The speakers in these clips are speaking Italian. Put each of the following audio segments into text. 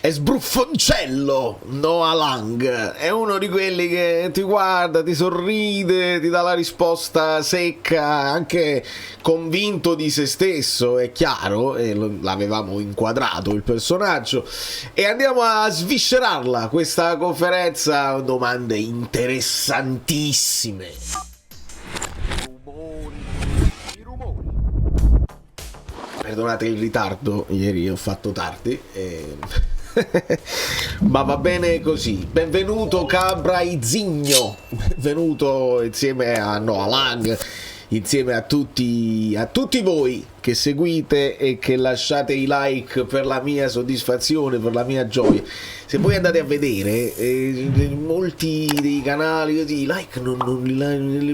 è sbruffoncello Noah Lang, è uno di quelli che ti guarda, ti sorride, ti dà la risposta secca, anche convinto di se stesso, è chiaro, e l'avevamo inquadrato il personaggio, e andiamo a sviscerarla questa conferenza, domande interessantissime. Perdonate il ritardo, ieri ho fatto tardi ma va bene così. Benvenuto Cabra Izigno, benvenuto insieme a Noah Lang, insieme a tutti voi che seguite e che lasciate i like per la mia soddisfazione, per la mia gioia. Se voi andate a vedere molti dei canali così, i like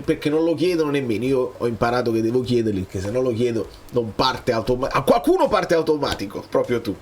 perché non lo chiedono nemmeno. Io ho imparato che devo chiederli, perché se non lo chiedo non parte automatico. A qualcuno parte automatico, proprio tu.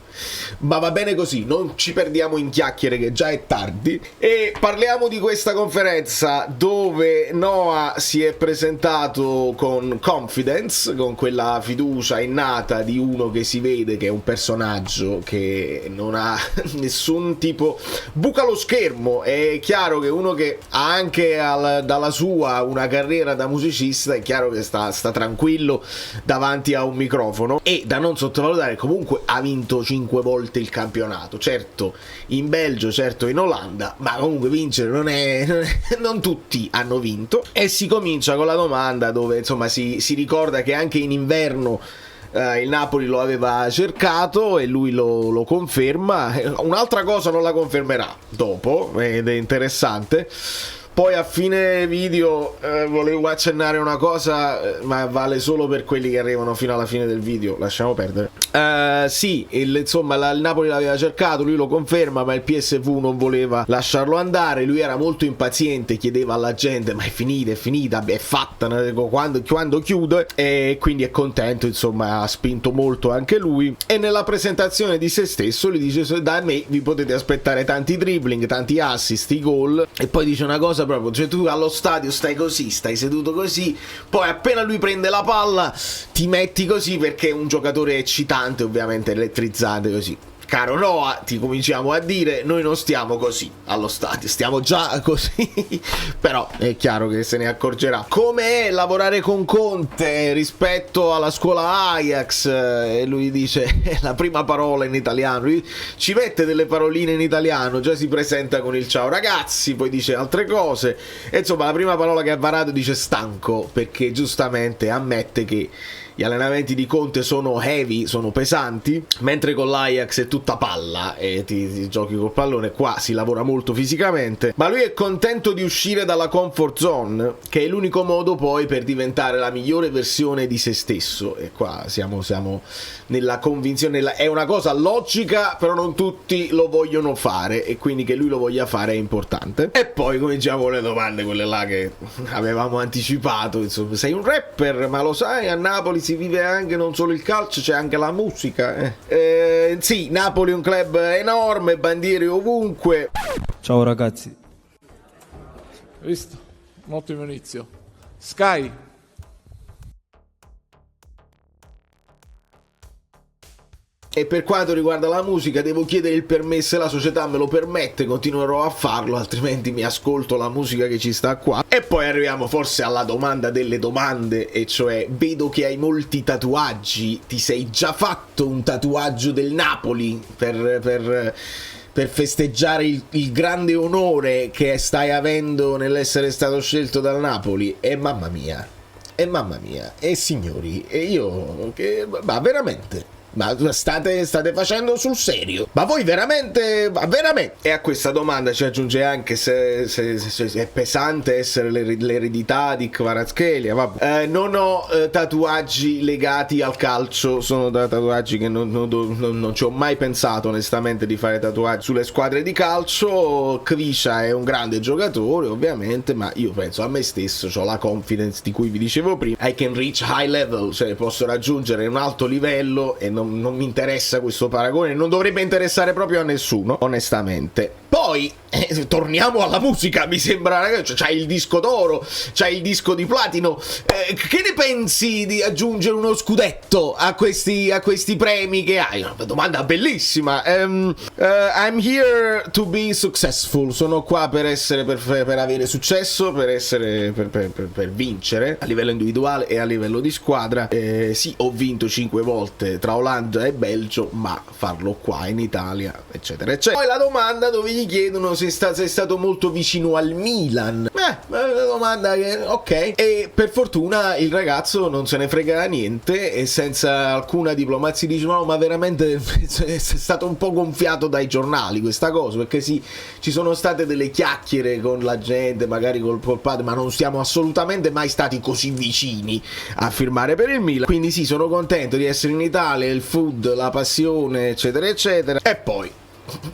Ma va bene così, non ci perdiamo in chiacchiere che già è tardi, e parliamo di questa conferenza dove Noah si è presentato con confidence, con quella fiducia innata di uno che si vede che è un personaggio che non ha nessun tipo, buca lo schermo. È chiaro che uno che ha anche dalla sua una carriera da musicista, è chiaro che sta tranquillo davanti a un microfono, e da non sottovalutare, comunque ha vinto 5 volte il campionato, certo in Belgio, certo in Olanda, ma comunque vincere non tutti hanno vinto. E si comincia con la domanda dove insomma si ricorda che anche in inverno il Napoli lo aveva cercato e lui lo conferma. Un'altra cosa non la confermerà dopo, ed è interessante. Poi a fine video volevo accennare una cosa, ma vale solo per quelli che arrivano fino alla fine del video, lasciamo perdere. Sì, il Napoli l'aveva cercato, lui lo conferma, ma il PSV non voleva lasciarlo andare. Lui era molto impaziente, chiedeva alla gente: ma è finita, è fatta, quando chiude? E quindi è contento, insomma, ha spinto molto anche lui. E nella presentazione di se stesso gli dice: da me vi potete aspettare tanti dribbling, tanti assist, i gol. E poi dice una cosa proprio, cioè tu allo stadio stai così, stai seduto così, poi appena lui prende la palla ti metti così, perché è un giocatore eccitante, ovviamente elettrizzante così. Caro Noah, ti cominciamo a dire, noi non stiamo così allo stadio, stiamo già così però è chiaro che se ne accorgerà. Come è lavorare con Conte rispetto alla scuola Ajax? E lui dice la prima parola in italiano, lui ci mette delle paroline in italiano, già si presenta con il ciao ragazzi, poi dice altre cose, e insomma la prima parola che ha varato dice stanco, perché giustamente ammette che gli allenamenti di Conte sono heavy, sono pesanti, mentre con l'Ajax è tutta palla e ti giochi col pallone. Qua si lavora molto fisicamente, ma lui è contento di uscire dalla comfort zone, che è l'unico modo poi per diventare la migliore versione di se stesso. E qua siamo nella convinzione, è una cosa logica, però non tutti lo vogliono fare, e quindi che lui lo voglia fare è importante. E poi cominciamo con le domande, quelle là che avevamo anticipato. Insomma, sei un rapper, ma lo sai, a Napoli si vive anche non solo il calcio, c'è anche la musica. Sì, Napoli è un club enorme, bandiere ovunque. Ciao ragazzi. Visto? Un ottimo inizio. Sky. E per quanto riguarda la musica devo chiedere il permesso, e la società me lo permette, continuerò a farlo, altrimenti mi ascolto la musica che ci sta qua. E poi arriviamo forse alla domanda delle domande, e cioè: vedo che hai molti tatuaggi, ti sei già fatto un tatuaggio del Napoli per festeggiare il grande onore che stai avendo nell'essere stato scelto dal Napoli? E mamma mia, e signori, e io, ma veramente? Ma state facendo sul serio? Ma voi veramente? Ma veramente? E a questa domanda ci aggiunge anche se è pesante essere l'eredità di Kvaratskhelia. Vabbè. Non ho tatuaggi legati al calcio, sono tatuaggi che non ci ho mai pensato onestamente di fare tatuaggi sulle squadre di calcio. Kvisha è un grande giocatore ovviamente, ma io penso a me stesso, ho la confidence di cui vi dicevo prima. I can reach high level, cioè posso raggiungere un alto livello e non non mi interessa questo paragone, non dovrebbe interessare proprio a nessuno, onestamente. Poi torniamo alla musica, mi sembra, ragazzi, c'hai il disco d'oro, c'hai il disco di platino, che ne pensi di aggiungere uno scudetto a questi premi che hai? Una domanda bellissima. I'm here to be successful, sono qua per avere successo, per vincere a livello individuale e a livello di squadra. Sì, ho vinto 5 volte tra Olanda e Belgio, ma farlo qua in Italia, eccetera eccetera. Poi la domanda dove gli chiedono se sei stato molto vicino al Milan. Una domanda che ok, e per fortuna il ragazzo non se ne frega niente e senza alcuna diplomazia dice no, ma veramente è stato un po' gonfiato dai giornali questa cosa, perché sì, ci sono state delle chiacchiere con la gente, magari col padre, ma non siamo assolutamente mai stati così vicini a firmare per il Milan. Quindi sì, sono contento di essere in Italia, il food, la passione, eccetera eccetera. E poi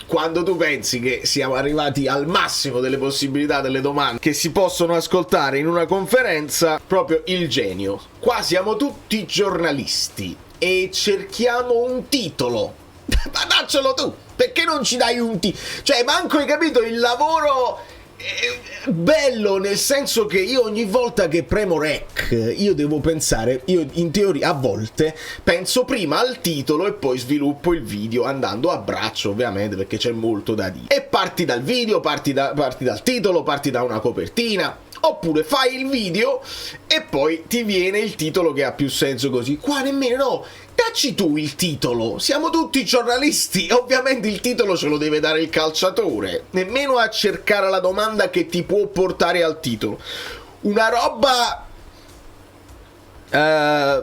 quando tu pensi che siamo arrivati al massimo delle possibilità delle domande che si possono ascoltare in una conferenza, proprio il genio. Qua siamo tutti giornalisti e cerchiamo un titolo. Ma daccelo tu, perché non ci dai un titolo? Cioè, manco hai capito il lavoro bello, nel senso che io ogni volta che premo rec io devo pensare, io in teoria a volte penso prima al titolo e poi sviluppo il video andando a braccio, ovviamente, perché c'è molto da dire, e parti dal video, parti dal titolo, parti da una copertina, oppure fai il video e poi ti viene il titolo che ha più senso così. Qua nemmeno, no, dacci tu il titolo, siamo tutti giornalisti, ovviamente il titolo ce lo deve dare il calciatore, nemmeno a cercare la domanda che ti può portare al titolo. Una roba...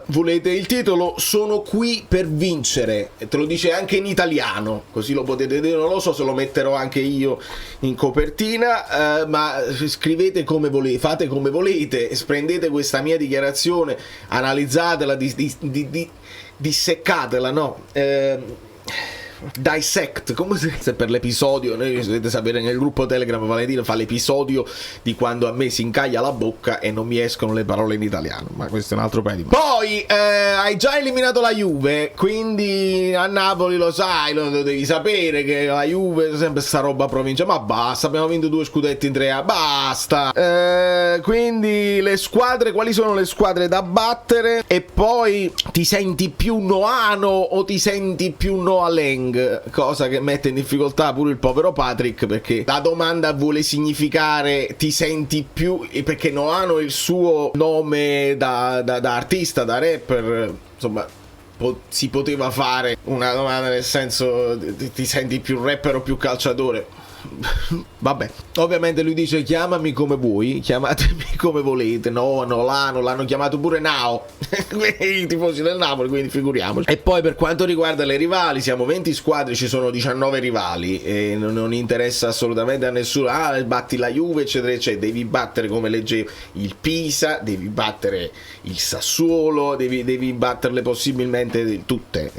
volete il titolo? Sono qui per vincere, e te lo dice anche in italiano, così lo potete vedere. Non lo so se lo metterò anche io in copertina, ma scrivete come volete, fate come volete, prendete questa mia dichiarazione, analizzatela, disseccatela, no? Dissect, come se per l'episodio, noi dovete sapere, nel gruppo Telegram Valentino fa l'episodio di quando a me si incaglia la bocca e non mi escono le parole in italiano, ma questo è un altro paio di mani. Poi hai già eliminato la Juve, quindi a Napoli lo sai, lo devi sapere che la Juve è sempre sta roba provincia, ma basta, abbiamo vinto 2 scudetti in 3 anni, basta. Quindi le squadre, quali sono le squadre da battere? E poi ti senti più Noano o ti senti più Noaleng? Cosa che mette in difficoltà pure il povero Patrick, perché la domanda vuole significare ti senti più, perché Noano è il suo nome da artista, da rapper, insomma si poteva fare una domanda nel senso ti senti più rapper o più calciatore. Vabbè, ovviamente lui dice chiamami come vuoi, chiamatemi come volete. No, l'hanno chiamato pure Nao i tifosi del Napoli, quindi figuriamoci. E poi per quanto riguarda le rivali, siamo 20 squadre, ci sono 19 rivali e non interessa assolutamente a nessuno. Batti la Juve eccetera eccetera, devi battere, come leggevo, il Pisa, devi battere il Sassuolo, devi batterle possibilmente tutte,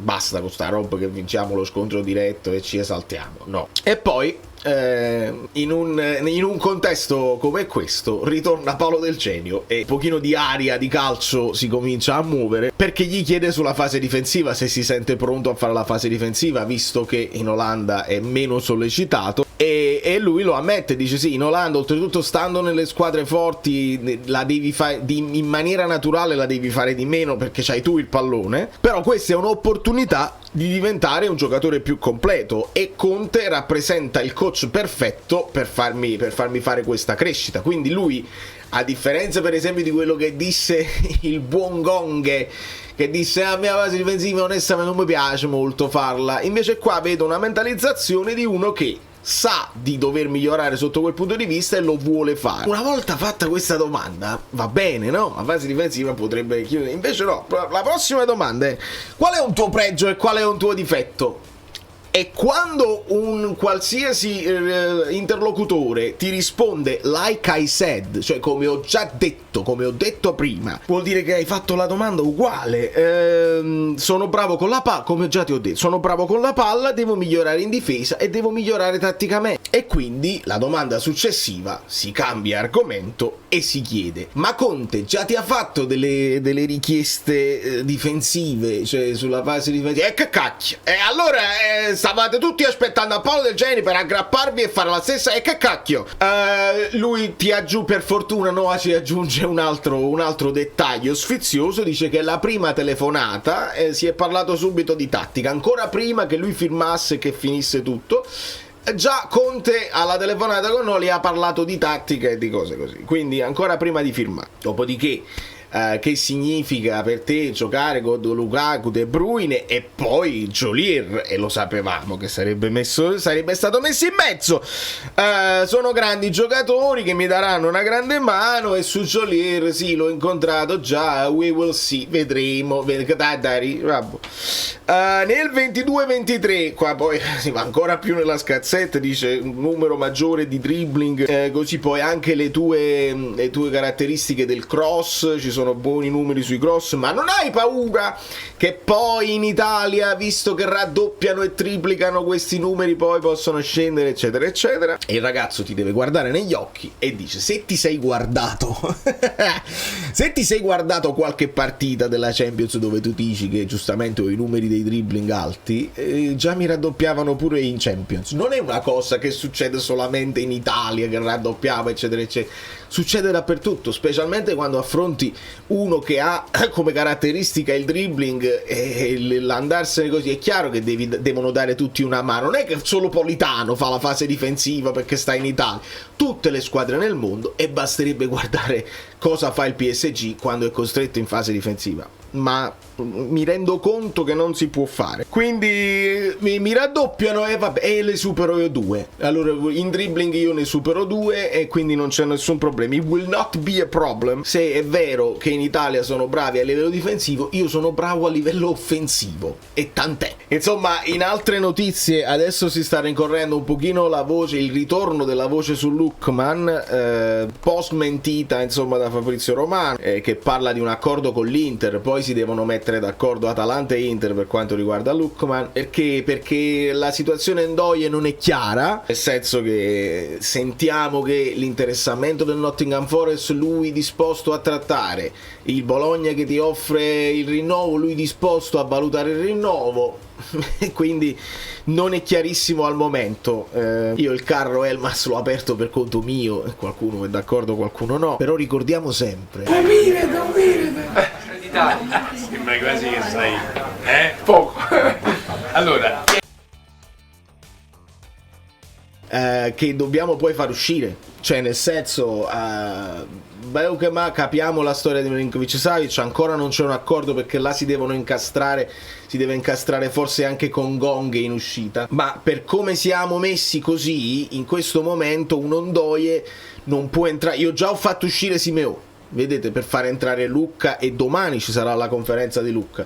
basta con sta roba che vinciamo lo scontro diretto e ci esaltiamo, no. E poi in un contesto come questo ritorna Paolo Del Genio e un pochino di aria di calcio si comincia a muovere, perché gli chiede sulla fase difensiva se si sente pronto a fare la fase difensiva, visto che in Olanda è meno sollecitato, e lui lo ammette, dice sì, in Olanda oltretutto stando nelle squadre forti la devi fare in maniera naturale, la devi fare di meno perché c'hai tu il pallone, però questa è un'opportunità di diventare un giocatore più completo e Conte rappresenta il coach perfetto per farmi fare questa crescita. Quindi lui, a differenza per esempio di quello che disse il buon Gonghe, che disse a mia fase difensiva onestamente non mi piace molto farla, invece qua vedo una mentalizzazione di uno che sa di dover migliorare sotto quel punto di vista e lo vuole fare. Una volta fatta questa domanda va bene, no? La fase difensiva potrebbe chiudere, invece no. La prossima domanda è: qual è un tuo pregio e qual è un tuo difetto? E quando un qualsiasi interlocutore ti risponde like I said, cioè come ho già detto, come ho detto prima, vuol dire che hai fatto la domanda uguale. Sono bravo con la palla, come già ti ho detto, sono bravo con la palla, devo migliorare in difesa e devo migliorare tatticamente. E quindi la domanda successiva si cambia argomento e si chiede: ma Conte già ti ha fatto delle richieste difensive, cioè sulla fase difensiva? E che cacchio? E allora stavate tutti aspettando a Paolo Del Geni per aggrapparvi e fare la stessa? E che cacchio? Lui ti aggiunge, per fortuna Noah ci aggiunge un altro dettaglio sfizioso, dice che la prima telefonata si è parlato subito di tattica, ancora prima che lui firmasse e che finisse tutto. Già Conte alla telefonata con Oli ha parlato di tattica e di cose così, quindi ancora prima di firmare. Dopodiché che significa per te giocare con Lukaku, De Bruyne e poi Jolier, e lo sapevamo che sarebbe stato messo in mezzo. Sono grandi giocatori che mi daranno una grande mano, e su Jolier sì, l'ho incontrato già, we will see, vedremo. Nel 22-23 qua poi si va ancora più nella scazzetta, dice un numero maggiore di dribbling, così poi anche le tue caratteristiche del cross, ci sono buoni numeri sui cross, ma non hai paura che poi in Italia, visto che raddoppiano e triplicano questi numeri, poi possono scendere, eccetera eccetera? E il ragazzo ti deve guardare negli occhi e dice: se ti sei guardato se ti sei guardato qualche partita della Champions dove tu dici che giustamente ho i numeri dei dribbling alti, già mi raddoppiavano pure in Champions. Non è una cosa che succede solamente in Italia, che raddoppiava eccetera eccetera, succede dappertutto, specialmente quando affronti uno che ha come caratteristica il dribbling e l'andarsene così. È chiaro che devono dare tutti una mano, non è che solo Politano fa la fase difensiva perché sta in Italia, tutte le squadre nel mondo, e basterebbe guardare cosa fa il PSG quando è costretto in fase difensiva, ma mi rendo conto che non si può fare, quindi mi raddoppiano e vabbè, e le supero io 2. Allora in dribbling io ne supero 2 e quindi non c'è nessun problema. It will not be a problem. Se è vero che in Italia sono bravi a livello difensivo, io sono bravo a livello offensivo, e tant'è. Insomma, in altre notizie adesso si sta rincorrendo un pochino la voce, il ritorno della voce su Lookman, post mentita insomma da Fabrizio Romano, che parla di un accordo con l'Inter. Poi si devono mettere d'accordo Atalanta e Inter per quanto riguarda Lookman, perché la situazione Ndoye non è chiara, nel senso che sentiamo che l'interessamento del Nottingham Forest, lui disposto a trattare, il Bologna che ti offre il rinnovo, lui disposto a valutare il rinnovo, quindi non è chiarissimo al momento. Io il carro Elmas l'ho aperto per conto mio, qualcuno è d'accordo, qualcuno no, però ricordiamo sempre sembra quasi che sai poco. Allora che dobbiamo poi far uscire, cioè nel senso ma capiamo la storia di Milinkovic-Savic, ancora non c'è un accordo perché là si deve incastrare forse anche con Gong in uscita, ma per come siamo messi così in questo momento un Ndoye non può entrare. Io già ho fatto uscire Simeone, vedete, per fare entrare Lucca, e domani ci sarà la conferenza di Lucca.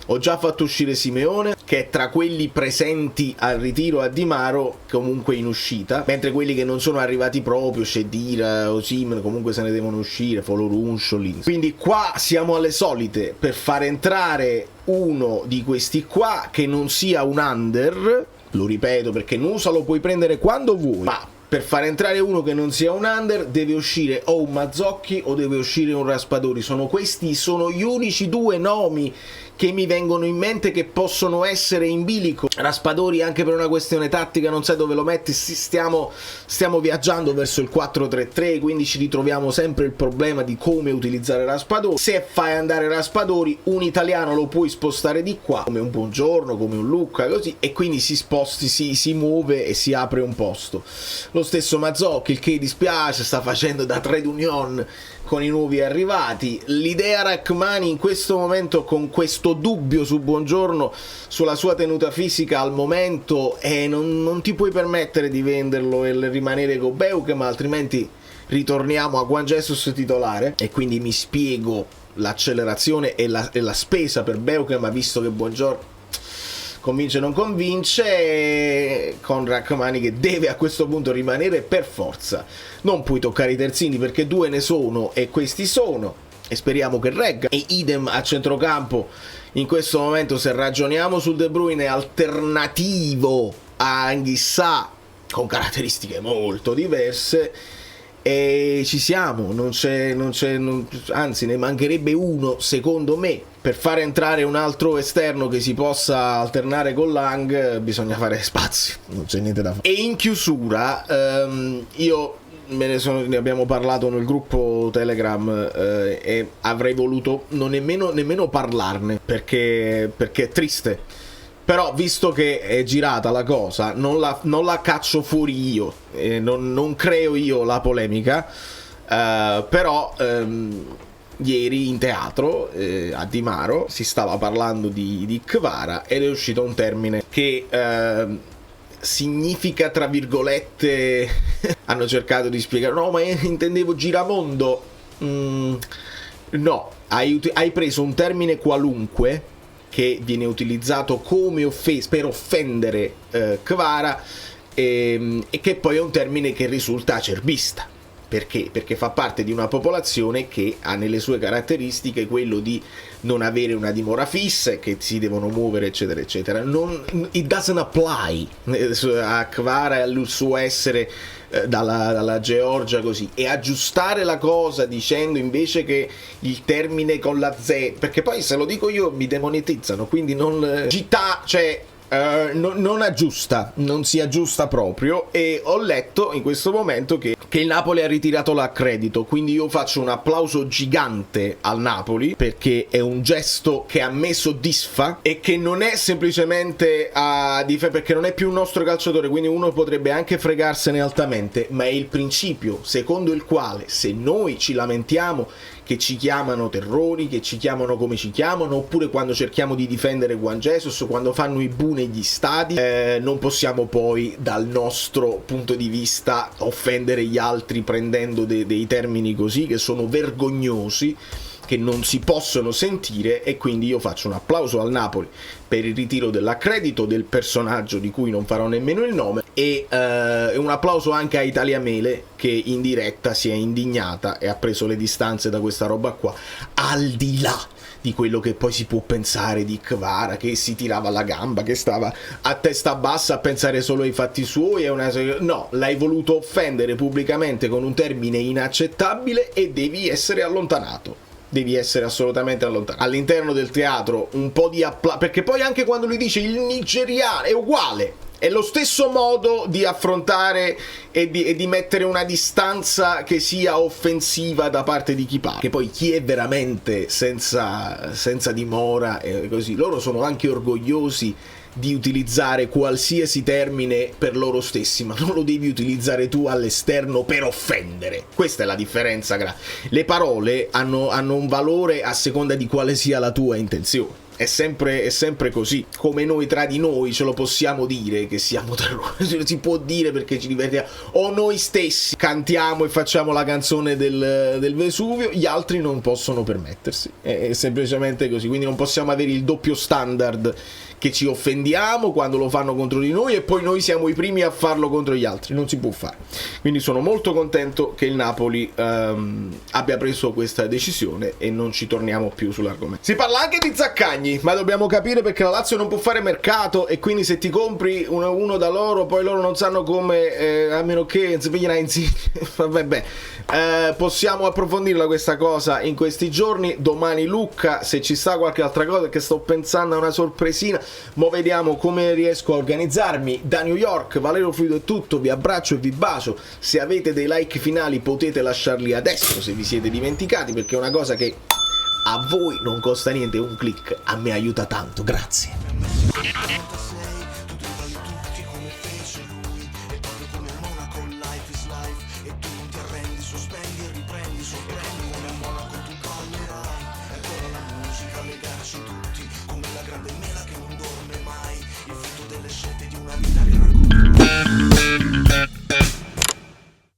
Ho già fatto uscire Simeone, che è tra quelli presenti al ritiro a Di Maro, comunque in uscita, mentre quelli che non sono arrivati proprio, Shedira, Osimhen, comunque se ne devono uscire, Folorun, Scholin. Quindi qua siamo alle solite, per far entrare uno di questi qua che non sia un under, lo ripeto perché Nusa lo puoi prendere quando vuoi, ma per far entrare uno che non sia un under deve uscire o un Mazzocchi o deve uscire un Raspadori. Sono gli unici due nomi che mi vengono in mente che possono essere in bilico. Raspadori anche per una questione tattica, non sai dove lo metti, stiamo viaggiando verso il 4-3-3, quindi ci ritroviamo sempre il problema di come utilizzare Raspadori. Se fai andare Raspadori, un italiano lo puoi spostare di qua, come un Buongiorno, come un Lucca, così, e quindi si muove e si apre un posto. Lo stesso Mazzocchi, il che dispiace, sta facendo da trade union con i nuovi arrivati. L'idea Rachmani in questo momento, con questo dubbio su Buongiorno, sulla sua tenuta fisica al momento, non ti puoi permettere di venderlo e rimanere con Beukema, ma altrimenti ritorniamo a Juan Jesus titolare, e quindi mi spiego l'accelerazione e la spesa per Beukema, visto che Buongiorno convince o non convince, con Rachmani che deve a questo punto rimanere per forza. Non puoi toccare i terzini perché due ne sono e questi sono, e speriamo che regga. E idem a centrocampo in questo momento, se ragioniamo sul De Bruyne alternativo a Anguissa con caratteristiche molto diverse, e ci siamo, anzi ne mancherebbe uno secondo me. Per fare entrare un altro esterno che si possa alternare con Lang bisogna fare spazio, non c'è niente da fare. E in chiusura io ne abbiamo parlato nel gruppo Telegram, e avrei voluto non nemmeno parlarne perché è triste. Però visto che è girata la cosa, non la caccio fuori io, non creo io la polemica, però ieri in teatro a Di Maro si stava parlando di Kvara ed è uscito un termine che significa, tra virgolette, hanno cercato di spiegare, no ma intendevo giramondo, no, hai preso un termine qualunque che viene utilizzato come per offendere Kvara, e che poi è un termine che risulta acerbista. Perché? Perché fa parte di una popolazione che ha nelle sue caratteristiche quello di non avere una dimora fissa e che si devono muovere eccetera eccetera. It doesn't apply a Kvara e al suo essere dalla Georgia così. E aggiustare la cosa dicendo invece che il termine con la Z, perché poi se lo dico io mi demonetizzano, quindi non città, cioè non aggiusta, non si aggiusta proprio. E ho letto in questo momento che il Napoli ha ritirato l'accredito, quindi io faccio un applauso gigante al Napoli perché è un gesto che a me soddisfa e che non è semplicemente perché non è più un nostro calciatore, quindi uno potrebbe anche fregarsene altamente, ma è il principio secondo il quale se noi ci lamentiamo che ci chiamano terrori, che ci chiamano come ci chiamano, oppure quando cerchiamo di difendere Juan Jesus, quando fanno i bu negli stadi, non possiamo poi dal nostro punto di vista offendere gli altri prendendo dei termini così che sono vergognosi, che non si possono sentire. E quindi io faccio un applauso al Napoli per il ritiro dell'accredito del personaggio di cui non farò nemmeno il nome, e un applauso anche a Italia Mele che in diretta si è indignata e ha preso le distanze da questa roba qua, al di là di quello che poi si può pensare di Kvara, che si tirava la gamba, che stava a testa bassa a pensare solo ai fatti suoi. No, l'hai voluto offendere pubblicamente con un termine inaccettabile e devi essere allontanato. Devi essere assolutamente allontanato. All'interno del teatro un po' di applauso, perché poi anche quando lui dice il nigeriano è uguale, è lo stesso modo di affrontare e di mettere una distanza che sia offensiva da parte di chi parla. Che poi chi è veramente senza dimora e così, loro sono anche orgogliosi di utilizzare qualsiasi termine per loro stessi, ma non lo devi utilizzare tu all'esterno per offendere. Questa è la differenza. Le parole hanno un valore a seconda di quale sia la tua intenzione. È sempre così. Come noi tra di noi ce lo possiamo dire che siamo terroristi, si può dire perché ci divertiamo, o noi stessi cantiamo e facciamo la canzone del Vesuvio, gli altri non possono permettersi. È semplicemente così. Quindi non possiamo avere il doppio standard, che ci offendiamo quando lo fanno contro di noi e poi noi siamo i primi a farlo contro gli altri. Non si può fare. Quindi sono molto contento che il Napoli abbia preso questa decisione e non ci torniamo più sull'argomento. Si parla anche di Zaccagni, ma dobbiamo capire perché la Lazio non può fare mercato, e quindi se ti compri uno da loro, poi loro non sanno come, a meno che vabbè, possiamo approfondirla questa cosa in questi giorni. Domani Lucca, se ci sta qualche altra cosa, che sto pensando a una sorpresina, mo vediamo come riesco a organizzarmi. Da New York, Valerio Fluido è tutto, vi abbraccio e vi bacio. Se avete dei like finali potete lasciarli adesso se vi siete dimenticati, perché è una cosa che a voi non costa niente, un click, a me aiuta tanto, grazie.